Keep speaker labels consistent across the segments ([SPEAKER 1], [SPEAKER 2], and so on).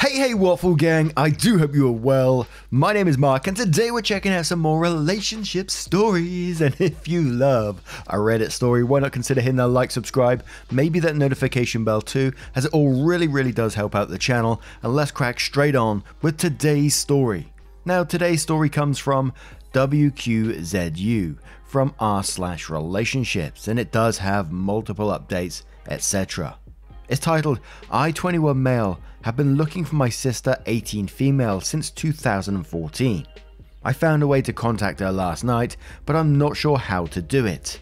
[SPEAKER 1] Hey Waffle Gang, I do hope you are well. My name is Mark and today we're checking out some more relationship stories. And if you love a Reddit story, why not consider hitting that like, subscribe, maybe that notification bell too, as it all really does help out the channel. And let's crack straight on with today's story. Now today's story comes from WQZU from r/relationships, and it does have multiple updates, etc. It's titled, I 21 male have been looking for my sister 18 female since 2014. I found a way to contact her last night, but I'm not sure how to do it.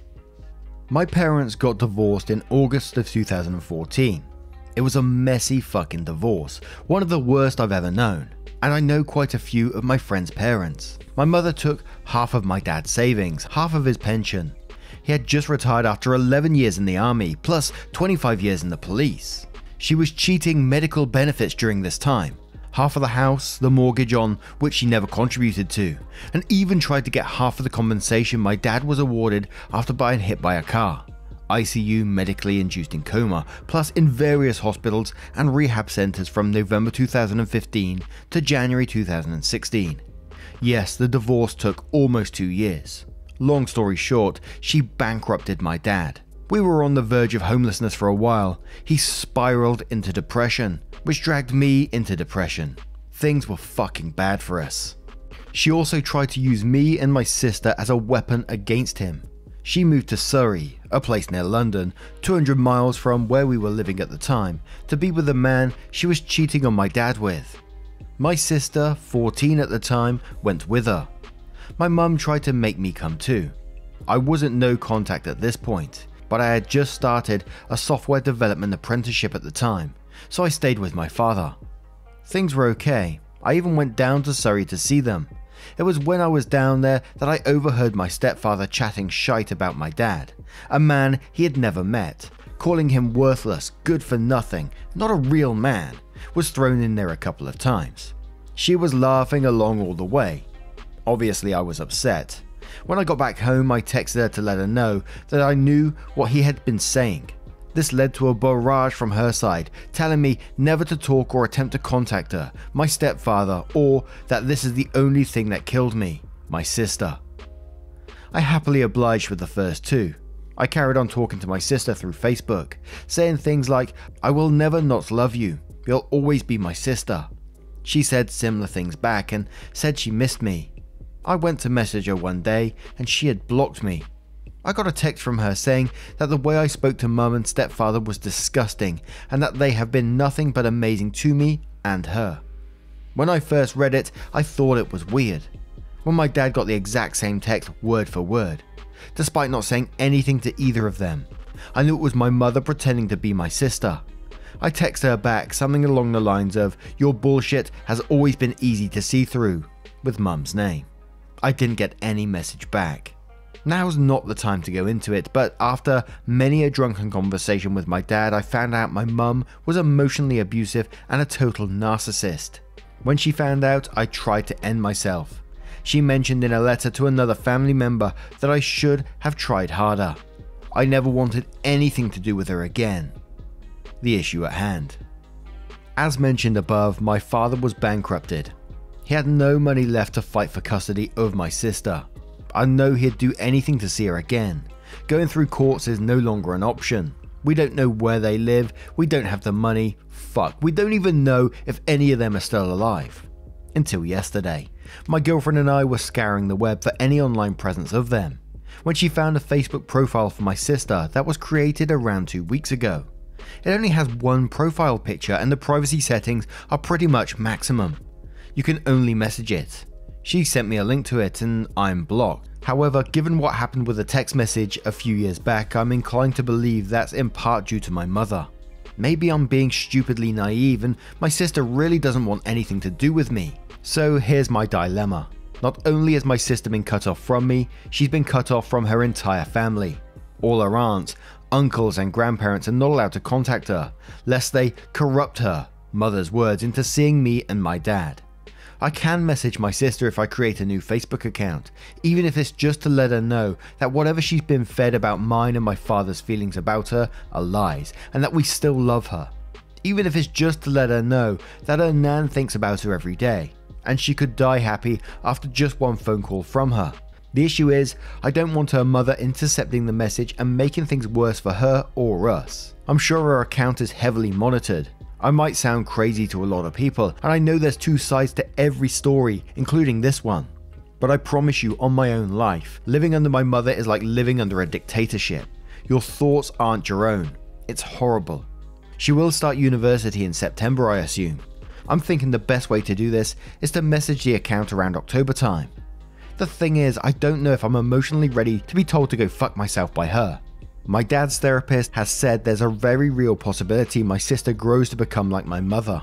[SPEAKER 1] My parents got divorced in August of 2014. It was a messy fucking divorce, one of the worst I've ever known, and I know quite a few of my friends' parents. My mother took half of my dad's savings, half of his pension. He had just retired after 11 years in the army, plus 25 years in the police. She was cheating medical benefits during this time, half of the house, the mortgage on which she never contributed to, and even tried to get half of the compensation my dad was awarded after being hit by a car. ICU, medically induced in coma, plus in various hospitals and rehab centers from November 2015 to January 2016. Yes, the divorce took almost 2 years. Long story short, she bankrupted my dad. We were on the verge of homelessness for a while. He spiraled into depression, which dragged me into depression. Things were fucking bad for us. She also tried to use me and my sister as a weapon against him. She moved to Surrey, a place near London, 200 miles from where we were living at the time, to be with the man she was cheating on my dad with. My sister, 14 at the time, went with her. My mum tried to make me come too. I wasn't no contact at this point, but I had just started a software development apprenticeship at the time, so I stayed with my father. Things were okay. I even went down to Surrey to see them. It was when I was down there that I overheard my stepfather chatting shite about my dad, a man he had never met, calling him worthless, good for nothing, not a real man, was thrown in there a couple of times. She was laughing along all the way. Obviously I was upset. When I got back home I texted her to let her know that I knew what he had been saying. This led to a barrage from her side, telling me never to talk or attempt to contact her, my stepfather, or that this is the only thing that killed me, my sister. I happily obliged with the first two. I carried on talking to my sister through Facebook, saying things like, I will never not love you, you'll always be my sister. She said similar things back and said she missed me. I went to message her one day and she had blocked me. I got a text from her saying that the way I spoke to mum and stepfather was disgusting and that they have been nothing but amazing to me and her. When I first read it, I thought it was weird. When my dad got the exact same text word for word, despite not saying anything to either of them, I knew it was my mother pretending to be my sister. I texted her back something along the lines of, your bullshit has always been easy to see through, with mum's name. I didn't get any message back. Now's not the time to go into it, but after many a drunken conversation with my dad, I found out my mum was emotionally abusive and a total narcissist. When she found out, I tried to end myself. She mentioned in a letter to another family member that I should have tried harder. I never wanted anything to do with her again. The issue at hand. As mentioned above, my father was bankrupted. He had no money left to fight for custody of my sister. I know he'd do anything to see her again. Going through courts is no longer an option. We don't know where they live, we don't have the money, fuck, we don't even know if any of them are still alive. Until yesterday, my girlfriend and I were scouring the web for any online presence of them, when she found a Facebook profile for my sister that was created around 2 weeks ago. It only has one profile picture and the privacy settings are pretty much maximum. You can only message it. She sent me a link to it and I'm blocked. However, given what happened with the text message a few years back, I'm inclined to believe that's in part due to my mother. Maybe I'm being stupidly naive and my sister really doesn't want anything to do with me. So here's my dilemma. Not only has my sister been cut off from me, she's been cut off from her entire family. All her aunts, uncles and grandparents are not allowed to contact her, lest they corrupt her, mother's words, into seeing me and my dad. I can message my sister if I create a new Facebook account, even if it's just to let her know that whatever she's been fed about mine and my father's feelings about her are lies, and that we still love her. even if it's just to let her know that her nan thinks about her every day, and she could die happy after just one phone call from her. The issue is, I don't want her mother intercepting the message and making things worse for her or us. I'm sure her account is heavily monitored. I might sound crazy to a lot of people, and I know there's two sides to every story, including this one. But I promise you, on my own life, living under my mother is like living under a dictatorship. Your thoughts aren't your own. It's horrible. She will start university in September, I assume. I'm thinking the best way to do this is to message the account around October time. The thing is, I don't know if I'm emotionally ready to be told to go fuck myself by her. My dad's therapist has said there's a very real possibility my sister grows to become like my mother.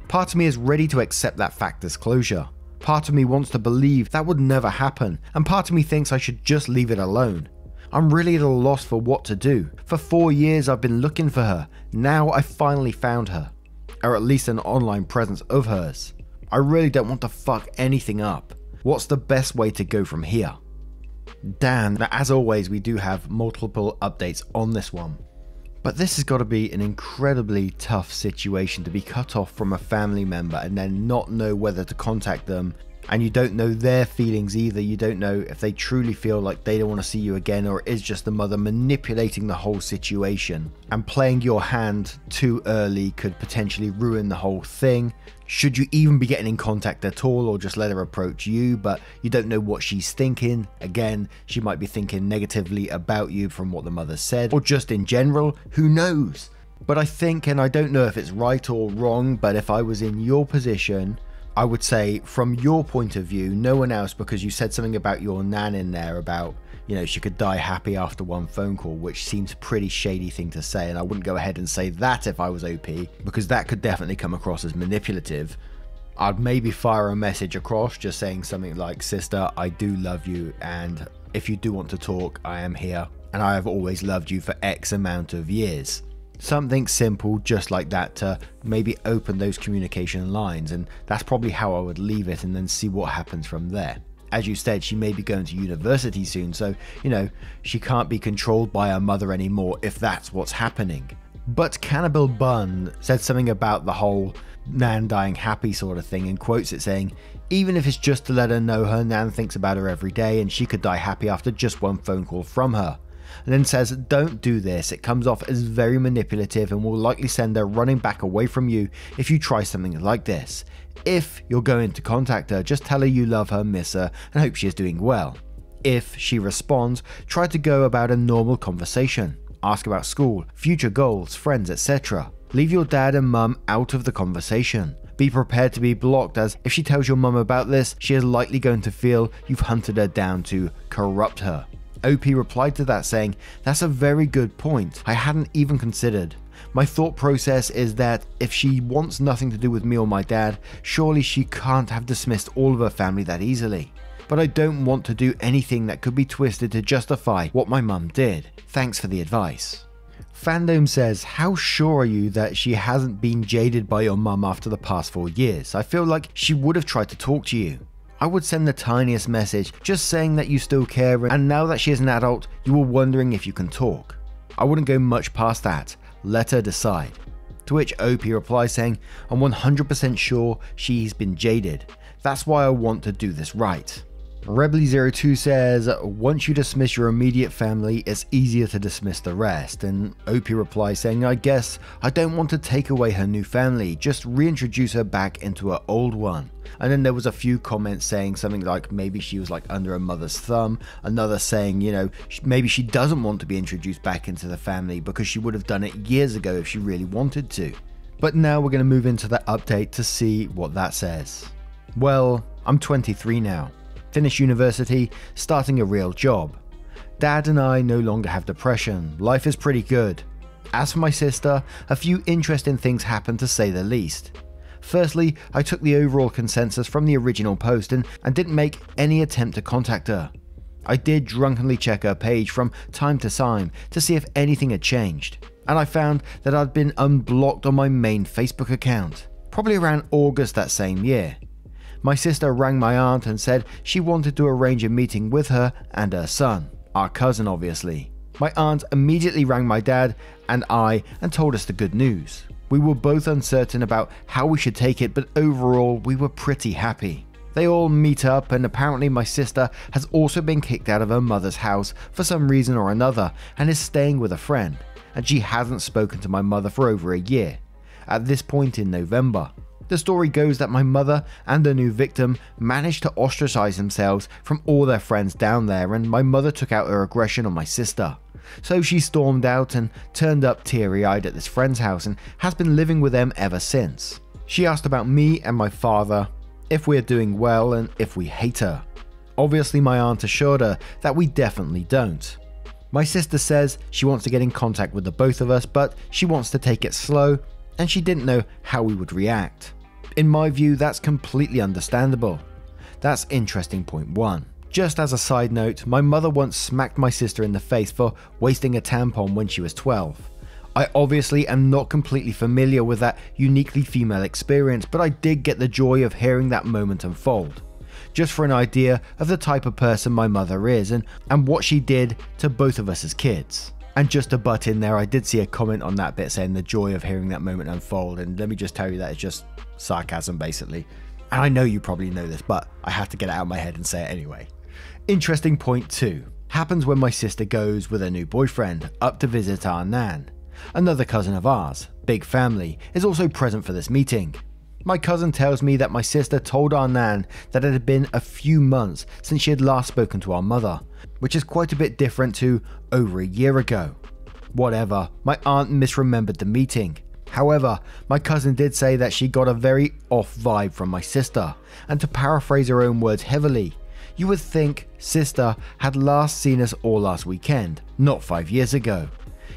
[SPEAKER 1] Part of me is ready to accept that fact as closure. Part of me wants to believe that would never happen, and part of me thinks I should just leave it alone. I'm really at a loss for what to do. For 4 years I've been looking for her. Now I finally found her. Or at least an online presence of hers. I really don't want to fuck anything up. What's the best way to go from here? Dan, now as always we do have multiple updates on this one. But this has got to be an incredibly tough situation to be cut off from a family member and then not know whether to contact them, and you don't know their feelings either. You don't know if they truly feel like they don't want to see you again, or it is just the mother manipulating the whole situation, and playing your hand too early could potentially ruin the whole thing. Should you even be getting in contact at all, or just let her approach you, but you don't know what she's thinking? Again, she might be thinking negatively about you from what the mother said, or just in general, who knows? But I think, and I don't know if it's right or wrong, but if I was in your position, I would say from your point of view, no one else, because you said something about your nan in there about, you know, she could die happy after one phone call, which seems a pretty shady thing to say, and I wouldn't go ahead and say that if I was OP, because that could definitely come across as manipulative. I'd maybe fire a message across just saying something like, sister, I do love you, and if you do want to talk, I am here, and I have always loved you for X amount of years. Something simple just like that to maybe open those communication lines, and that's probably how I would leave it and then see what happens from there. As you said, she may be going to university soon, so, you know, she can't be controlled by her mother anymore if that's what's happening. But Cannibal Bun said something about the whole nan dying happy sort of thing and quotes it saying, even if it's just to let her know her nan thinks about her every day and she could die happy after just one phone call from her. And then says, don't do this, it comes off as very manipulative and will likely send her running back away from you if you try something like this. If you're going to contact her, just tell her you love her, miss her, and hope she is doing well. If she responds, try to go about a normal conversation. Ask about school, future goals, friends, etc. Leave your dad and mum out of the conversation. Be prepared to be blocked, as if she tells your mum about this, she is likely going to feel you've hunted her down to corrupt her. OP replied to that saying, that's a very good point, I hadn't even considered. My thought process is that if she wants nothing to do with me or my dad, surely she can't have dismissed all of her family that easily. But I don't want to do anything that could be twisted to justify what my mum did. Thanks for the advice. Fandom says, how sure are you that she hasn't been jaded by your mum after the past 4 years? I feel like she would have tried to talk to you. I would send the tiniest message, just saying that you still care, and now that she is an adult, you were wondering if you can talk. I wouldn't go much past that, let her decide. To which OP replies saying, I'm 100% sure she's been jaded, that's why I want to do this right. Rebly02 says, once you dismiss your immediate family, it's easier to dismiss the rest, and OP replies saying, I guess I don't want to take away her new family, just reintroduce her back into her old one. And then there was a few comments saying something like maybe she was like under her mother's thumb, another saying, you know, maybe she doesn't want to be introduced back into the family because she would have done it years ago if she really wanted to. But now we're going to move into the update to see what that says. Well, I'm 23 now. Finished university, starting a real job. Dad and I no longer have depression, life is pretty good. As for my sister, a few interesting things happened to say the least. Firstly, I took the overall consensus from the original post and didn't make any attempt to contact her. I did drunkenly check her page from time to time to see if anything had changed, and I found that I'd been unblocked on my main Facebook account, probably around August that same year. My sister rang my aunt and said she wanted to arrange a meeting with her and her son, our cousin obviously. My aunt immediately rang my dad and I and told us the good news. We were both uncertain about how we should take it, but overall we were pretty happy. They all meet up, and apparently my sister has also been kicked out of her mother's house for some reason or another and is staying with a friend, and she hasn't spoken to my mother for over a year, at this point in November. The story goes that my mother and the new victim managed to ostracize themselves from all their friends down there, and my mother took out her aggression on my sister. So she stormed out and turned up teary-eyed at this friend's house and has been living with them ever since. She asked about me and my father, if we're doing well and if we hate her. Obviously my aunt assured her that we definitely don't. My sister says she wants to get in contact with the both of us, but she wants to take it slow and she didn't know how we would react. In my view, that's completely understandable. That's interesting point 1. Just as a side note, my mother once smacked my sister in the face for wasting a tampon when she was 12. I obviously am not completely familiar with that uniquely female experience, but I did get the joy of hearing that moment unfold. Just for an idea of the type of person my mother is and what she did to both of us as kids. And just to butt in there, I did see a comment on that bit saying the joy of hearing that moment unfold, and let me just tell you that it's just sarcasm basically. And I know you probably know this, but I have to get it out of my head and say it anyway. Interesting point 2 happens when my sister goes with her new boyfriend up to visit our nan. Another cousin of ours, big family, is also present for this meeting. My cousin tells me that my sister told our nan that it had been a few months since she had last spoken to our mother, which is quite a bit different to over a year ago. Whatever, my aunt misremembered the meeting. However, my cousin did say that she got a very off vibe from my sister, and to paraphrase her own words heavily, you would think sister had last seen us all last weekend, not 5 years ago.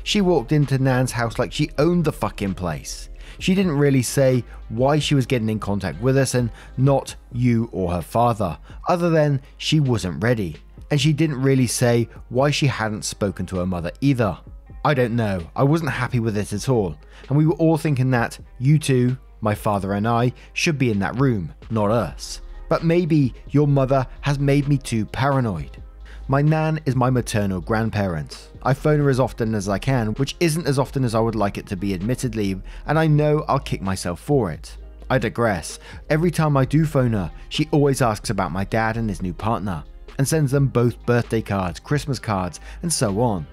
[SPEAKER 1] She walked into Nan's house like she owned the fucking place. She didn't really say why she was getting in contact with us and not you or her father, other than she wasn't ready. And she didn't really say why she hadn't spoken to her mother either. I don't know, I wasn't happy with it at all, and we were all thinking that you two, my father and I, should be in that room, not us. But maybe your mother has made me too paranoid. My nan is my maternal grandparent. I phone her as often as I can, which isn't as often as I would like it to be admittedly, and I know I'll kick myself for it. I digress. Every time I do phone her, she always asks about my dad and his new partner, and sends them both birthday cards, Christmas cards, and so on.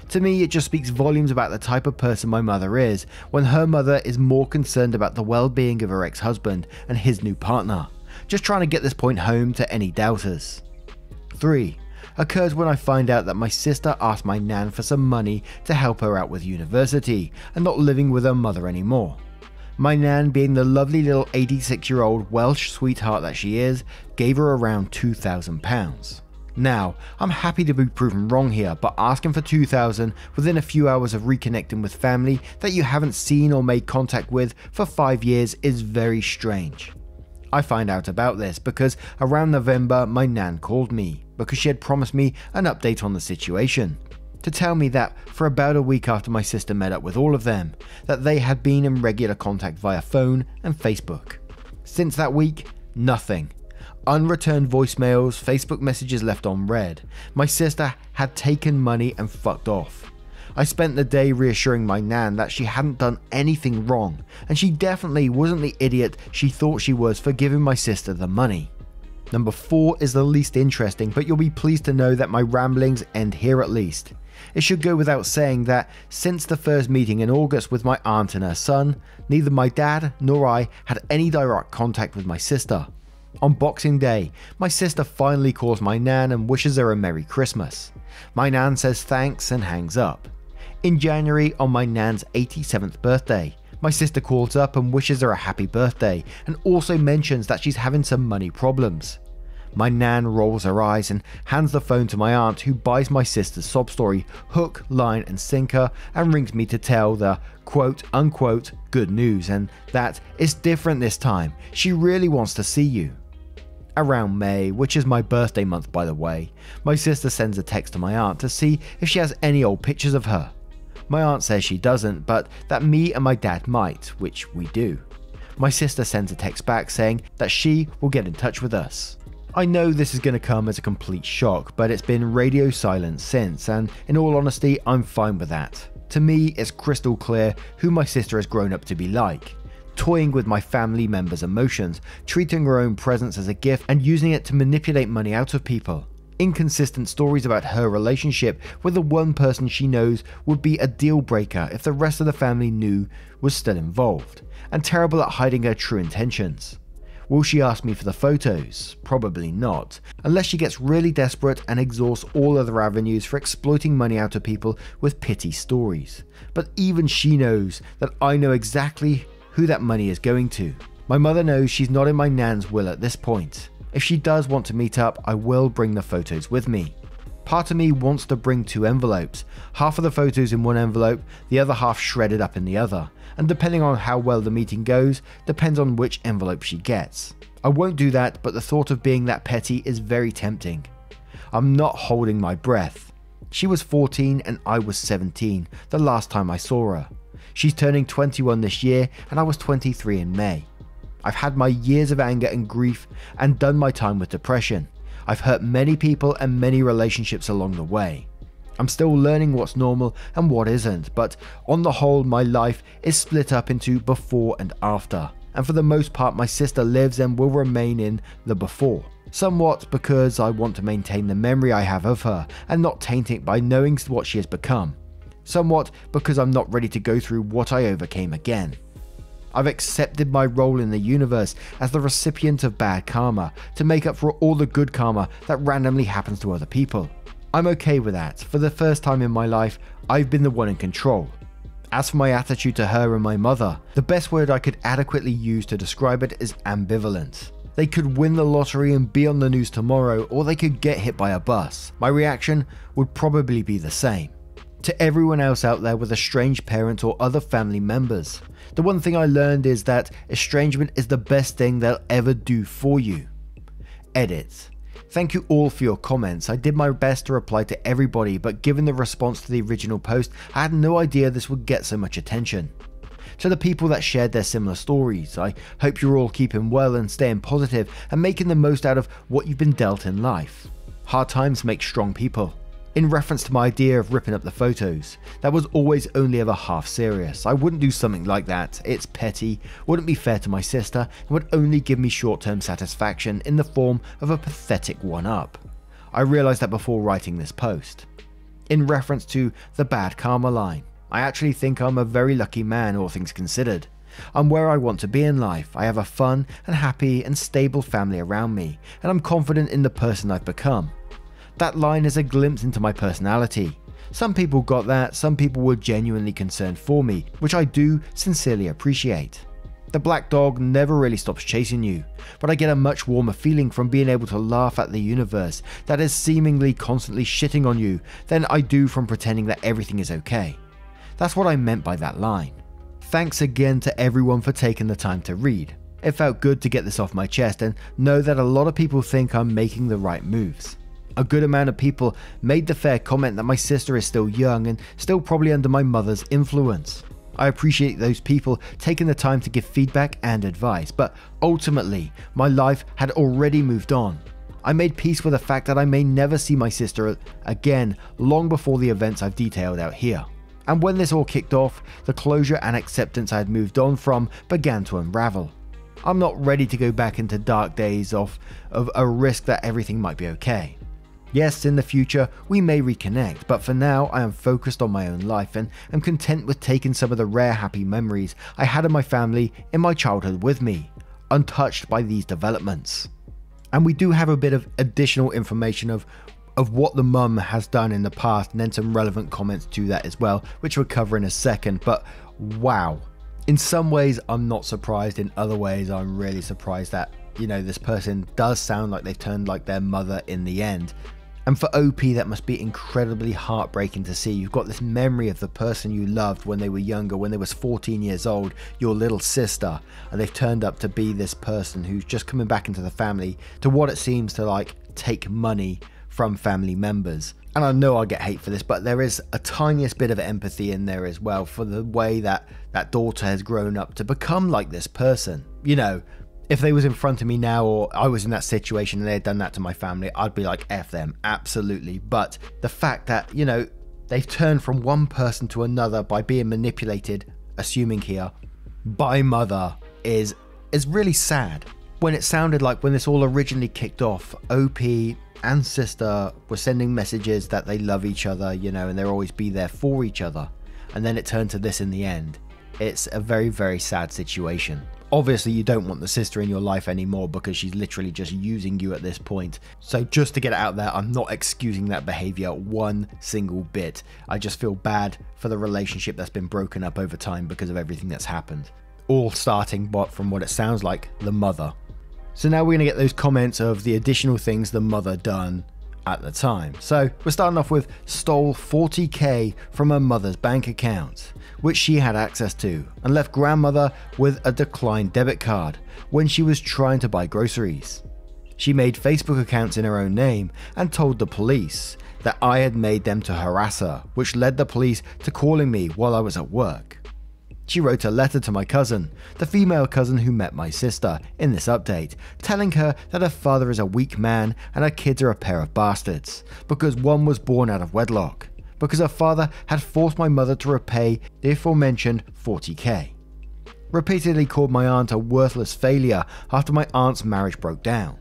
[SPEAKER 1] To me, it just speaks volumes about the type of person my mother is, when her mother is more concerned about the well-being of her ex-husband and his new partner. Just trying to get this point home to any doubters. 3. Occurs when I find out that my sister asked my nan for some money to help her out with university and not living with her mother anymore. My nan, being the lovely little 86-year-old Welsh sweetheart that she is, gave her around £2,000. Now, I'm happy to be proven wrong here, but asking for $2,000 within a few hours of reconnecting with family that you haven't seen or made contact with for 5 years is very strange. I find out about this because around November my nan called me because she had promised me an update on the situation, to tell me that for about a week after my sister met up with all of them, that they had been in regular contact via phone and Facebook. Since that week, nothing. Unreturned voicemails, Facebook messages left unread. My sister had taken money and fucked off. I spent the day reassuring my nan that she hadn't done anything wrong, and she definitely wasn't the idiot she thought she was for giving my sister the money. Number 4 is the least interesting, but you'll be pleased to know that my ramblings end here at least. It should go without saying that since the first meeting in August with my aunt and her son, neither my dad nor I had any direct contact with my sister. On Boxing Day, my sister finally calls my nan and wishes her a Merry Christmas. My nan says thanks and hangs up. In January, on my nan's 87th birthday, my sister calls up and wishes her a happy birthday and also mentions that she's having some money problems. My nan rolls her eyes and hands the phone to my aunt, who buys my sister's sob story hook, line and sinker and rings me to tell the quote unquote good news, and that it's different this time, she really wants to see you. Around May, which is my birthday month by the way, my sister sends a text to my aunt to see if she has any old pictures of her. My aunt says she doesn't, but that me and my dad might, which we do. My sister sends a text back saying that she will get in touch with us. I know this is going to come as a complete shock, but it's been radio silence since, and in all honesty, I'm fine with that. To me, it's crystal clear who my sister has grown up to be like. Toying with my family members' emotions, treating her own presence as a gift, and using it to manipulate money out of people. Inconsistent stories about her relationship with the one person she knows would be a deal breaker if the rest of the family knew was still involved, and terrible at hiding her true intentions. Will she ask me for the photos? Probably not, unless she gets really desperate and exhausts all other avenues for exploiting money out of people with pity stories. But even she knows that I know exactly who that money is going to. My mother knows she's not in my nan's will at this point. If she does want to meet up, I will bring the photos with me. Part of me wants to bring 2 envelopes, half of the photos in one envelope, the other half shredded up in the other, and depending on how well the meeting goes, depends on which envelope she gets. I won't do that, but the thought of being that petty is very tempting. I'm not holding my breath. She was 14 and I was 17 the last time I saw her. She's turning 21 this year and I was 23 in May. I've had my years of anger and grief and done my time with depression. I've hurt many people and many relationships along the way. I'm still learning what's normal and what isn't, but on the whole my life is split up into before and after, and for the most part my sister lives and will remain in the before. Somewhat because I want to maintain the memory I have of her and not taint it by knowing what she has become. Somewhat because I'm not ready to go through what I overcame again. I've accepted my role in the universe as the recipient of bad karma to make up for all the good karma that randomly happens to other people. I'm okay with that. For the first time in my life, I've been the one in control. As for my attitude to her and my mother, the best word I could adequately use to describe it is ambivalent. They could win the lottery and be on the news tomorrow, or they could get hit by a bus. My reaction would probably be the same. To everyone else out there with estranged parents or other family members, the one thing I learned is that estrangement is the best thing they'll ever do for you. Edit. Thank you all for your comments. I did my best to reply to everybody, but given the response to the original post, I had no idea this would get so much attention. To the people that shared their similar stories, I hope you're all keeping well and staying positive and making the most out of what you've been dealt in life. Hard times make strong people. In reference to my idea of ripping up the photos, that was always only ever half serious. I wouldn't do something like that. It's petty, wouldn't be fair to my sister, and would only give me short-term satisfaction in the form of a pathetic one-up. I realised that before writing this post. In reference to the bad karma line, I actually think I'm a very lucky man, all things considered. I'm where I want to be in life. I have a fun and happy and stable family around me, and I'm confident in the person I've become. That line is a glimpse into my personality. Some people got that, some people were genuinely concerned for me, which I do sincerely appreciate. The black dog never really stops chasing you, but I get a much warmer feeling from being able to laugh at the universe that is seemingly constantly shitting on you than I do from pretending that everything is okay. That's what I meant by that line. Thanks again to everyone for taking the time to read. It felt good to get this off my chest and know that a lot of people think I'm making the right moves. A good amount of people made the fair comment that my sister is still young and still probably under my mother's influence. I appreciate those people taking the time to give feedback and advice, but ultimately, my life had already moved on. I made peace with the fact that I may never see my sister again long before the events I've detailed out here. And when this all kicked off, the closure and acceptance I had moved on from began to unravel. I'm not ready to go back into dark days of a risk that everything might be okay. Yes, in the future, we may reconnect, but for now I am focused on my own life and am content with taking some of the rare happy memories I had of my family in my childhood with me, untouched by these developments. And we do have a bit of additional information of what the mum has done in the past, and then some relevant comments to that as well, which we'll cover in a second, but wow. In some ways I'm not surprised, in other ways I'm really surprised that, you know, this person does sound like they've turned like their mother in the end. And for OP, that must be incredibly heartbreaking to see. You've got this memory of the person you loved when they were younger, when they was 14 years old, your little sister, and they've turned up to be this person who's just coming back into the family to what it seems to like take money from family members. And I know I'll get hate for this, but there is a tiniest bit of empathy in there as well for the way that that daughter has grown up to become like this person. You know, if they was in front of me now, or I was in that situation and they had done that to my family, I'd be like, F them, absolutely. But the fact that, you know, They've turned from one person to another by being manipulated, assuming here, by mother is really sad. When it sounded like when this all originally kicked off, OP and sister were sending messages that they love each other, you know, and they'll always be there for each other. And then it turned to this in the end. It's a very, very sad situation. Obviously, you don't want the sister in your life anymore because she's literally just using you at this point. So just to get it out there, I'm not excusing that behavior one single bit. I just feel bad for the relationship that's been broken up over time because of everything that's happened. All starting from what it sounds like, the mother. So now we're going to get those comments of the additional things the mother done at the time. So we're starting off with stole 40k from her mother's bank account, which she had access to, and left grandmother with a declined debit card when she was trying to buy groceries. She made Facebook accounts in her own name and told the police that I had made them to harass her, which led the police to calling me while I was at work. She wrote a letter to my cousin, the female cousin who met my sister, in this update, telling her that her father is a weak man and her kids are a pair of bastards, because one was born out of wedlock, because her father had forced my mother to repay the aforementioned 40k. Repeatedly called my aunt a worthless failure after my aunt's marriage broke down.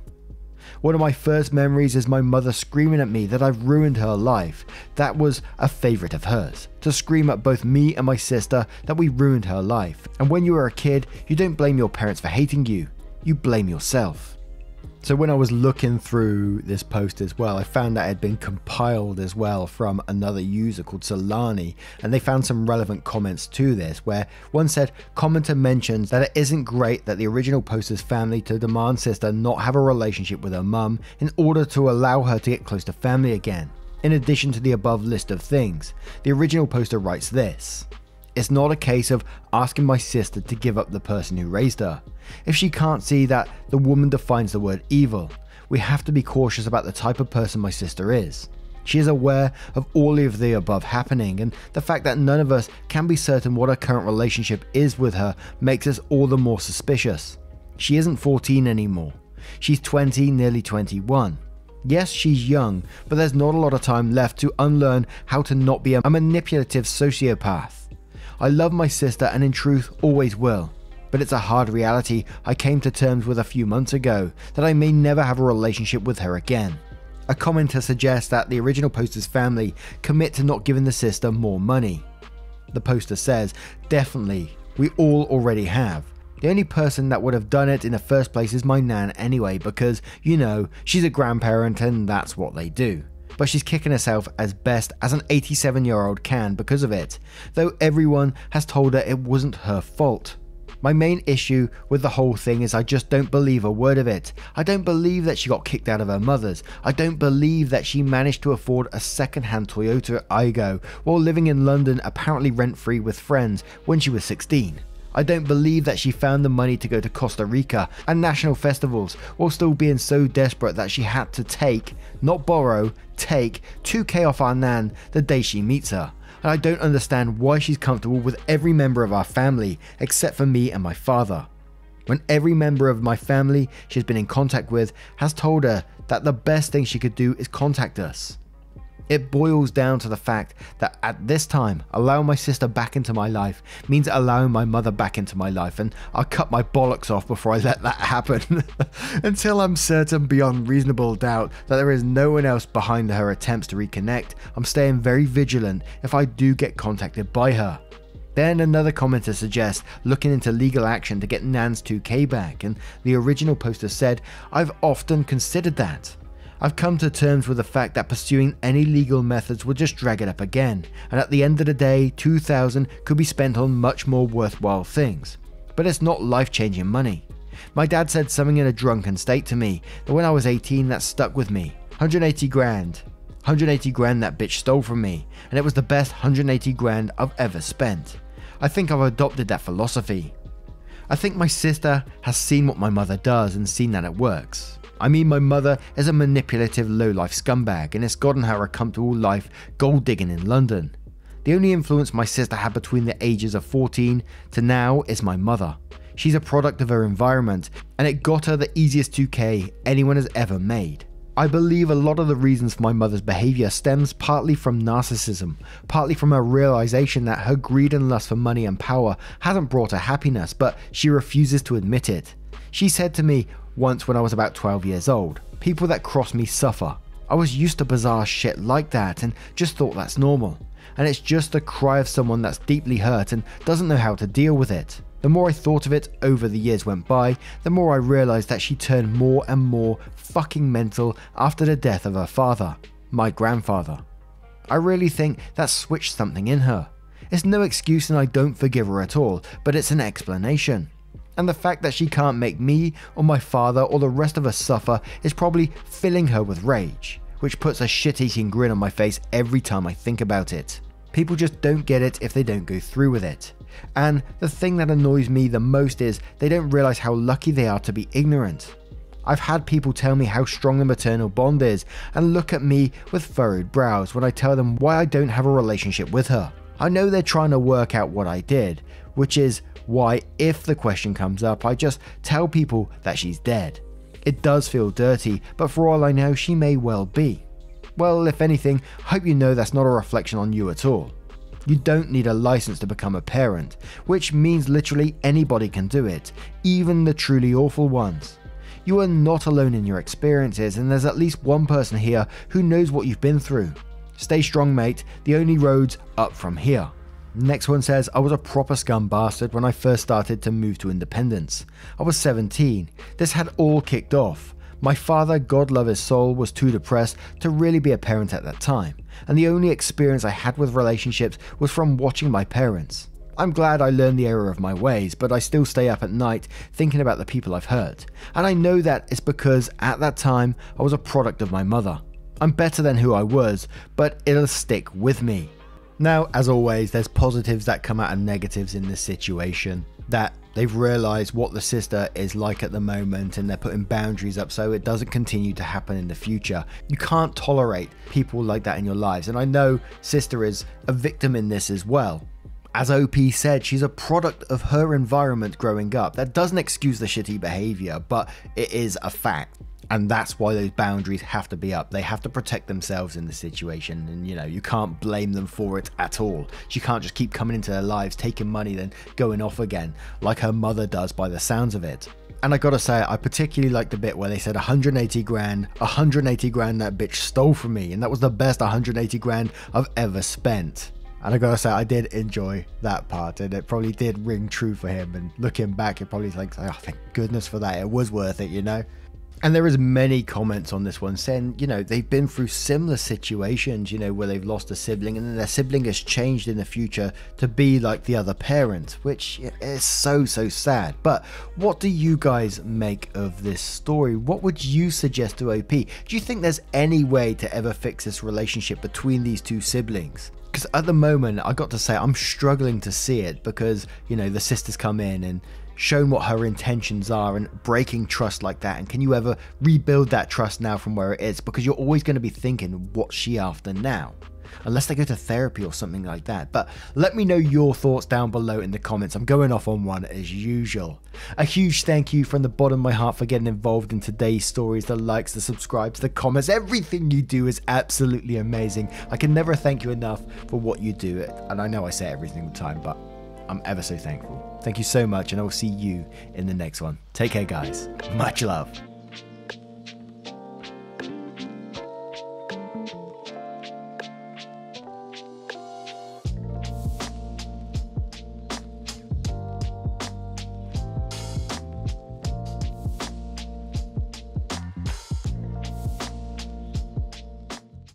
[SPEAKER 1] One of my first memories is my mother screaming at me that I've ruined her life. That was a favourite of hers, to scream at both me and my sister that we ruined her life. And when you are a kid, you don't blame your parents for hating you, you blame yourself. So when I was looking through this post as well, I found that it had been compiled as well from another user called Solani, and they found some relevant comments to this, where one said, commenter mentions that it isn't great that the original poster's family to demand sister not have a relationship with her mum in order to allow her to get close to family again. In addition to the above list of things, the original poster writes this: it's not a case of asking my sister to give up the person who raised her. If she can't see that the woman defines the word evil, we have to be cautious about the type of person my sister is. She is aware of all of the above happening, and the fact that none of us can be certain what her current relationship is with her makes us all the more suspicious. She isn't 14 anymore. She's 20, nearly 21. Yes, she's young, but there's not a lot of time left to unlearn how to not be a manipulative sociopath. I love my sister and in truth always will, but it's a hard reality I came to terms with a few months ago, that I may never have a relationship with her again. A commenter suggests that the original poster's family commit to not giving the sister more money. The poster says, definitely, we all already have. The only person that would have done it in the first place is my nan anyway, because, you know, she's a grandparent and that's what they do. But she's kicking herself as best as an 87-year-old can because of it, though everyone has told her it wasn't her fault. My main issue with the whole thing is I just don't believe a word of it. I don't believe that she got kicked out of her mother's. I don't believe that she managed to afford a second-hand Toyota Aygo while living in London, apparently rent-free with friends, when she was 16. I don't believe that she found the money to go to Costa Rica and national festivals while still being so desperate that she had to take, not borrow, take 2k off our nan the day she meets her. And I don't understand why she's comfortable with every member of our family except for me and my father, when every member of my family she's been in contact with has told her that the best thing she could do is contact us. It boils down to the fact that at this time, allowing my sister back into my life means allowing my mother back into my life, and I'll cut my bollocks off before I let that happen. Until I'm certain beyond reasonable doubt that there is no one else behind her attempts to reconnect, I'm staying very vigilant if I do get contacted by her. Then another commenter suggests looking into legal action to get Nan's 2k back, and the original poster said, I've often considered that. I've come to terms with the fact that pursuing any legal methods would just drag it up again, and at the end of the day, 2,000 could be spent on much more worthwhile things. But it's not life-changing money. My dad said something in a drunken state to me that when I was 18 that stuck with me. 180 grand. 180 grand that bitch stole from me, and it was the best 180 grand I've ever spent. I think I've adopted that philosophy. I think my sister has seen what my mother does and seen that it works. I mean, my mother is a manipulative low-life scumbag, and it's gotten her a comfortable life gold digging in London. The only influence my sister had between the ages of 14 to now is my mother. She's a product of her environment, and it got her the easiest 2k anyone has ever made. I believe a lot of the reasons for my mother's behavior stems partly from narcissism, partly from a realization that her greed and lust for money and power hasn't brought her happiness, but she refuses to admit it. She said to me once when I was about 12 years old, "People that cross me suffer." I was used to bizarre shit like that and just thought that's normal. And it's just the cry of someone that's deeply hurt and doesn't know how to deal with it. The more I thought of it over the years went by, the more I realized that she turned more and more fucking mental after the death of her father, my grandfather. I really think that switched something in her. It's no excuse and I don't forgive her at all, but it's an explanation. And the fact that she can't make me or my father or the rest of us suffer is probably filling her with rage, which puts a shit-eating grin on my face every time I think about it. People just don't get it if they don't go through with it. And the thing that annoys me the most is they don't realize how lucky they are to be ignorant. I've had people tell me how strong the maternal bond is and look at me with furrowed brows when I tell them why I don't have a relationship with her. I know they're trying to work out what I did, which is why if the question comes up, I just tell people that she's dead. It does feel dirty, but for all I know, she may well be. Well, if anything, I hope you know that's not a reflection on you at all. You don't need a license to become a parent, which means literally anybody can do it, even the truly awful ones. You are not alone in your experiences, and there's at least one person here who knows what you've been through. Stay strong, mate. The only road's up from here. Next one says, I was a proper scum bastard when I first started to move to independence. I was 17. This had all kicked off. My father, God love his soul, was too depressed to really be a parent at that time, and the only experience I had with relationships was from watching my parents. I'm glad I learned the error of my ways, but I still stay up at night thinking about the people I've hurt, and I know that it's because at that time I was a product of my mother. I'm better than who I was, but it'll stick with me. Now, as always, there's positives that come out of negatives in this situation, that they've realized what the sister is like at the moment and they're putting boundaries up so it doesn't continue to happen in the future. You can't tolerate people like that in your lives, and I know sister is a victim in this as well. As OP said, she's a product of her environment growing up. That doesn't excuse the shitty behavior, but it is a fact. And that's why those boundaries have to be up. They have to protect themselves in the situation. And you can't blame them for it at all. She can't just keep coming into their lives, taking money, then going off again, like her mother does by the sounds of it. And I gotta say, I particularly liked the bit where they said 180 grand that bitch stole from me. And that was the best 180 grand I've ever spent. And I gotta say, I did enjoy that part, and it probably did ring true for him. And looking back, it probably like, oh, thank goodness for that. It was worth it, And there is many comments on this one saying, they've been through similar situations, where they've lost a sibling and then their sibling has changed in the future to be like the other parent, which is so sad. But what do you guys make of this story? What would you suggest to OP? Do you think there's any way to ever fix this relationship between these two siblings? Because at the moment, I got to say, I'm struggling to see it because, the sisters come in and shown what her intentions are and breaking trust like that. And can you ever rebuild that trust now from where it is? Because you're always going to be thinking, what's she after now? Unless they go to therapy or something like that. But let me know your thoughts down below in the comments. I'm going off on one as usual. A huge thank you from the bottom of my heart for getting involved in today's stories. The likes, the subscribes, the comments, everything you do is absolutely amazing. I can never thank you enough for what you do. And I know I say it every single time, but I'm ever so thankful. Thank you so much, and I will see you in the next one. Take care, guys. Much love.